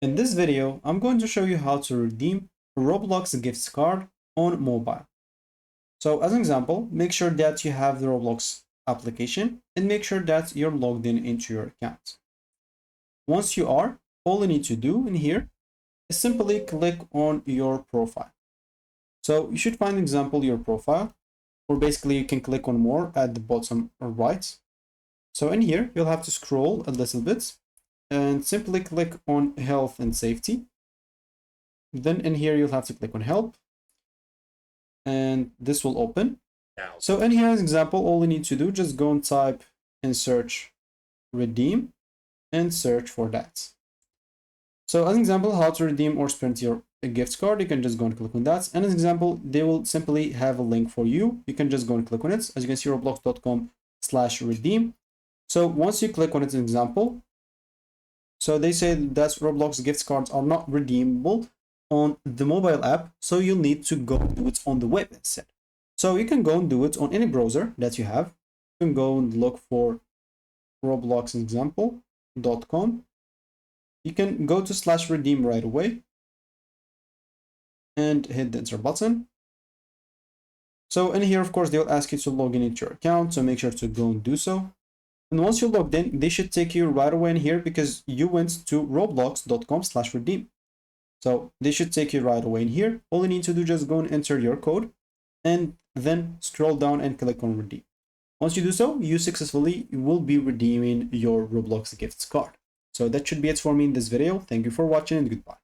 In this video, I'm going to show you how to redeem a Roblox gift card on mobile. So as an example, make sure that you have the Roblox application and make sure that you're logged in into your account. Once you are, all you need to do in here is simply click on your profile. So you should find, example, your profile, or basically you can click on more at the bottom right. So in here, you'll have to scroll a little bit and simply click on health and safety. Then in here, you'll have to click on help and this will open. So in here, as example, all you need to do, just go and type and search redeem and search for that. So as an example, how to redeem or spend your gift card, you can just go and click on that. And as an example, they will simply have a link for you. You can just go and click on it. As you can see, roblox.com/redeem. So once you click on it, as an example, so they say that Roblox gift cards are not redeemable on the mobile app, so you'll need to go do it on the web instead. So you can go and do it on any browser that you have. You can go and look for robloxexample.com. You can go to /redeem right away and hit the enter button. So in here, of course, they'll ask you to log in into your account, so make sure to go and do so. And once you're logged in, they should take you right away in here because you went to roblox.com/redeem. So they should take you right away in here. All you need to do is just go and enter your code and then scroll down and click on redeem. Once you do so, you successfully will be redeeming your Roblox gift card. So that should be it for me in this video. Thank you for watching and goodbye.